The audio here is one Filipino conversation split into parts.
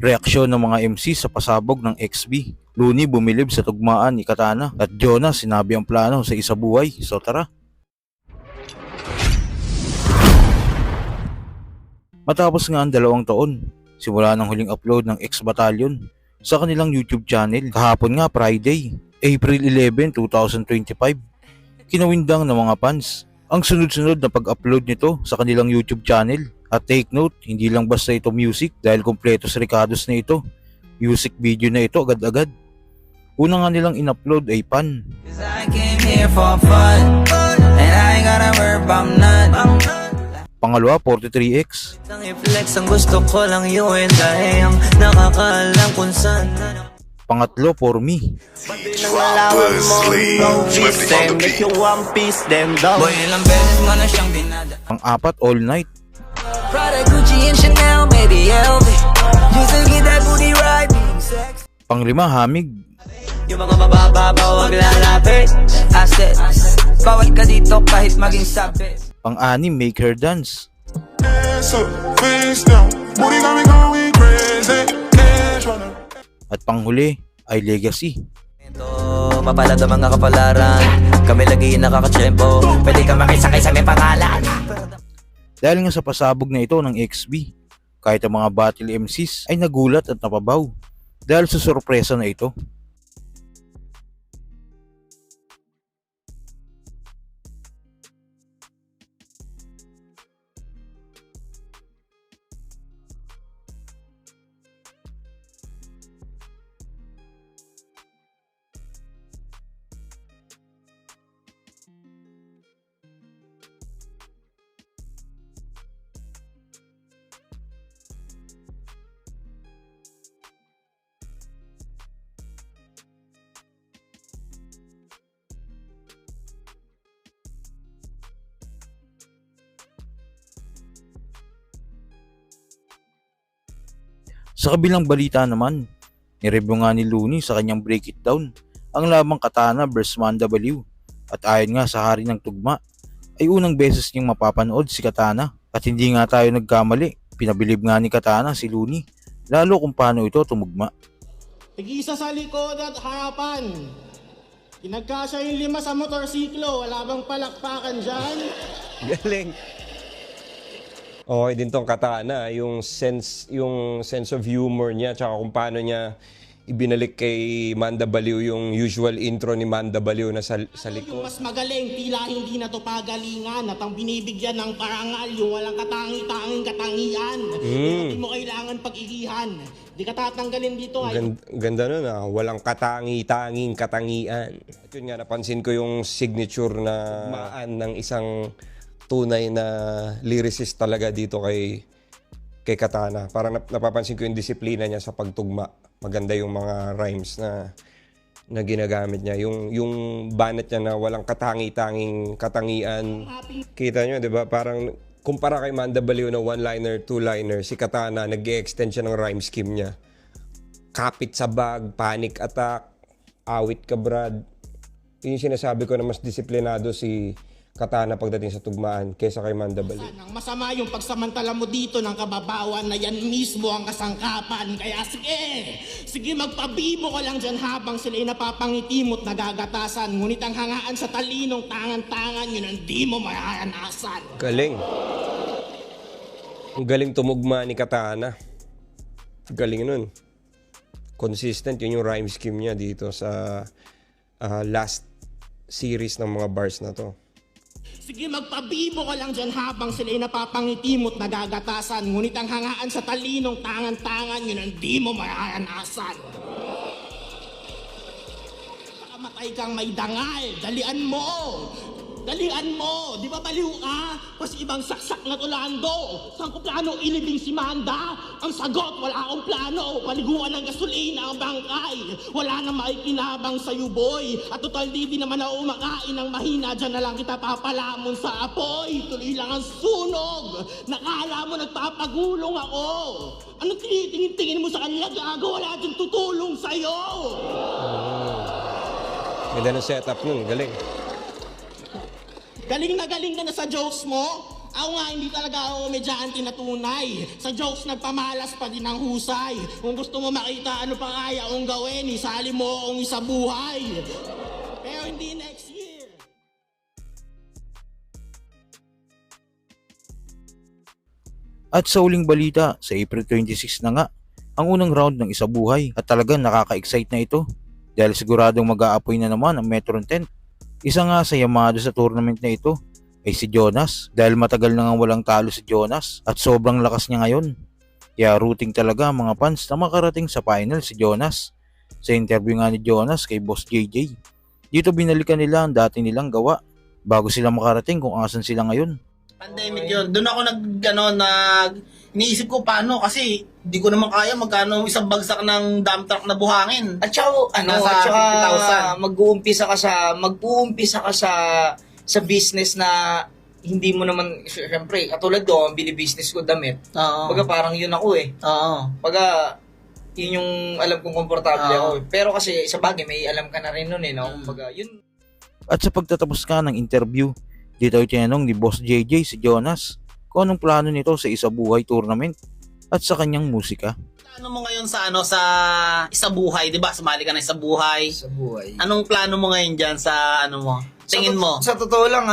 Reaksyon ng mga MC sa pasabog ng XB. Looney bumilib sa tugmaan ni Katana at Jonah sinabi ang plano sa isa buhay. So tara. Matapos nga ang 2 taon, simula ng huling upload ng X-Battalion sa kanilang YouTube channel, kahapon nga Friday, April 11, 2025, kinawindang ng mga fans ang sunod-sunod na pag-upload nito sa kanilang YouTube channel. At take note, hindi lang basta ito music dahil kompleto sa recados na ito. Music video na ito agad-agad. Una nga nilang in-upload ay Pan. Pangalawa, 43X. Pangatlo, For Me. Pang-apat, All Night. Pang-lima, Hamig. Yung mga mabababaw wag lalapit. Asset, bawal ka dito kahit maging sabi. Pang-anim, Make Her Dance. At panghuli ay Legacy. Mapalad ang mga kapalaran, kami lagi nakakatsyempo. Pwede ka makisakay sa may pangalan. Dahil nga sa pasabog na ito ng XB, kahit ang mga battle MCs ay nagulat at napabaw dahil sa sorpresa na ito. Sa kabilang balita naman, nireview nga ni Looney sa kanyang Break It Down ang labang Katana vs Manda Baliw. At ayon nga sa hari ng tugma, ay unang beses niyang mapapanood si Katana. At hindi nga tayo nagkamali, pinabilib nga ni Katana si Looney, lalo kung paano ito tumugma. Tig-isa sa likod at harapan. Kinagkasya yung 5 sa motorsiklo, wala bang palakpakan dyan? Galing. Okay din tong Katana, yung sense of humor niya tsaka kung paano niya ibinalik kay Manda Baliw yung usual intro ni Manda Baliw na sa likod. Yung mas magaling, tila hindi na to pagalingan at ang binibigyan ng parangal, yung walang katangi-tanging katangian. Hindi mo kailangan pag-igihan. Di ka tatanggalin dito. Ganda nun walang katangi-tanging katangian. At yun nga, napansin ko yung signature na maan ng isang tunay na lyricist talaga dito kay Katana. Parang napapansin ko yung disiplina niya sa pagtugma. Maganda yung mga rhymes na ginagamit niya. Yung banat niya na walang katangi-tanging katangian. Kita nyo, di ba? Parang kumpara kay Manda Baliw na one-liner, two-liner, si Katana, nag-e-extend siya ng rhyme scheme niya. Kapit sa bag, panic attack, awit ka brad. Yun yung sinasabi ko na mas disiplinado si Katana pagdating sa tugmaan kaysa kay Manda Baliw. Masama yung pagsamantala mo dito ng kababawan na yan mismo ang kasangkapan. Kaya sige magpabibo ka lang dyan habang sila'y napapangiti mo't nagagatasan. Ngunit ang hangaan sa talinong tangan-tangan, yun ang di mo mararanasan. Galing. Ang galing tumugma ni Katana. Galing nun. Consistent yun yung rhyme scheme niya dito sa last series ng mga bars na to. Sige magpabibo ka lang dyan habang sila'y napapangiti mo't nagagatasan. Ngunit ang hangaan sa talinong tangan-tangan, yun ang di mo mararanasan. Kamatay kang may dangal, dalian mo! Dalian mo! Di ba baliw ka? Kasi ibang saksak na tulando. Saan ko plano ilibing si Manda? Ang sagot, wala akong plano. Paliguan ng gasolina ang bangkay. Wala na maikinabang sa'yo, boy. At total di naman na umakain ng mahina. Diyan na lang kita papalamon sa apoy. Tuloy lang ang sunog. Nakala mo nagpapagulong ako. Anong tinitingin mo sa kanila, gago? Wala dyan tutulong sa'yo. Ganda ng setup nun, galing. Galing na sa jokes mo? Ako nga, hindi talaga ako medyante na tunay. Sa jokes, nagpamalas pa din ang husay. Kung gusto mo makita ano pa kaya kong gawin, isali mo akong isa buhay. Pero hindi next year. At sa uling balita, sa April 26 na nga, ang unang round ng Isa Buhay at talagang nakaka-excite na ito dahil siguradong mag-aapoy na naman ang Metron 10. Isa nga sa yamado sa tournament na ito ay si Jonas dahil matagal na nga walang talo si Jonas at sobrang lakas niya ngayon. Kaya rooting talaga ang mga fans na makarating sa final si Jonas. Sa interview nga ni Jonas kay Boss JJ, dito binalikan nila ang dati nilang gawa bago sila makarating kung asan sila ngayon. Pandemic yun. Doon ako iniisip ko paano kasi di ko naman kaya magkano isang bagsak ng dump truck na buhangin. At saka, Nasa 50,000. mag-uumpisa ka sa business na hindi mo naman, syempre, katulad ko, ang binibusiness ko damit. Oo. Baga parang yun ako eh. Oo. Baga, yun yung alam kong komportable Oo. ako. Pero kasi sa bagay, may alam ka na rin nun eh, no? Baga, yun. At sa pagtatapos ka ng interview, dito ay tinanong ni Boss JJ si Jonas kung anong plano nito sa Isa Buhay tournament at sa kanyang musika. Plano mo ngayon sa sa Isa Buhay, 'di ba? Sumali ka na Isa Buhay. Sa buhay. Anong plano mo ngayon diyan sa mo? Tingin mo? Sa totoo lang,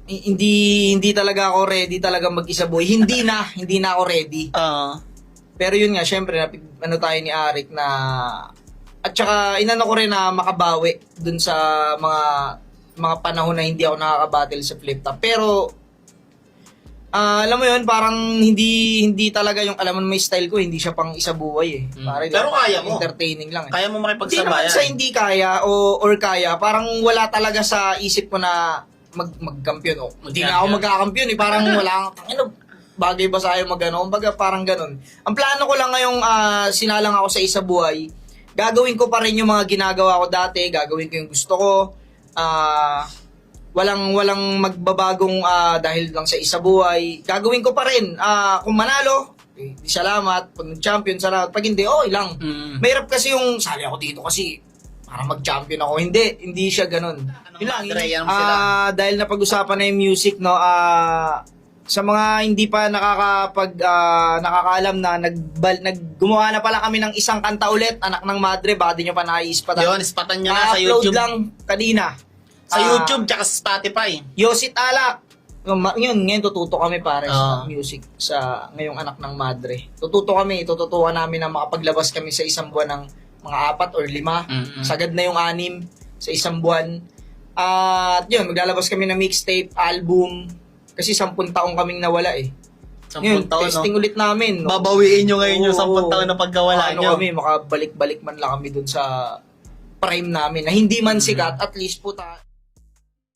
hindi talaga ako ready talaga mag-isa buhay. Hindi na ako ready. Pero yun nga, syempre, tayo ni Arik na, at saka inano ko rin na makabawi dun sa mga panahon na hindi ako nakakabattle sa flip top. Pero, alam mo yun, parang hindi talaga yung, alam mo may style ko, hindi siya pang isa buhay eh. Parang Pero kaya mo. entertaining lang eh. Kaya mo Hindi naman makipagsabayan. sa hindi kaya or kaya, parang wala talaga sa isip ko na magkampiyon. Hindi na ako magkakampiyon eh. Parang wala, bagay ba sa'yo magano? Kumbaga parang ganun. Ang plano ko lang ngayong sinalang ako sa Isa Buhay, gagawin ko pa rin yung mga ginagawa ko dati, gagawin ko yung gusto ko. Walang magbabagong dahil lang sa Isa Buhay. Gagawin ko pa rin. Kung manalo, di salamat. Pag nag-champion, salamat. Pag hindi, okay lang. Mahirap kasi yung sali ako dito kasi para mag-champion ako. Hindi siya ganun. Yun lang. Dahil napag-usapan na yung music, no, sa mga hindi pa nakakaalam na gumawa na pala kami ng isang kanta ulit, Anak ng Madre, baka di nyo pa naiispatan. Yun, ispatan nyo na sa Na-upload YouTube. lang kanina. Sa YouTube tsaka sa Spotify. Yosit Alak. Yun, ngayon tututo kami pare sa Ah. music sa ngayong Anak ng Madre. Tututukan namin na makapaglabas kami sa isang buwan ng mga 4 or 5. Sagad na yung 6 sa isang buwan. At yun, maglalabas kami ng mixtape, album. Kasi 10 taong kaming nawala eh. 10 taon, testing no? ulit namin. No? Babawiin nyo ngayon yung Oo. 10 taon na pagkawala nyo. Kami, makabalik-balik man lang kami dun sa prime namin na hindi man sikat, at least po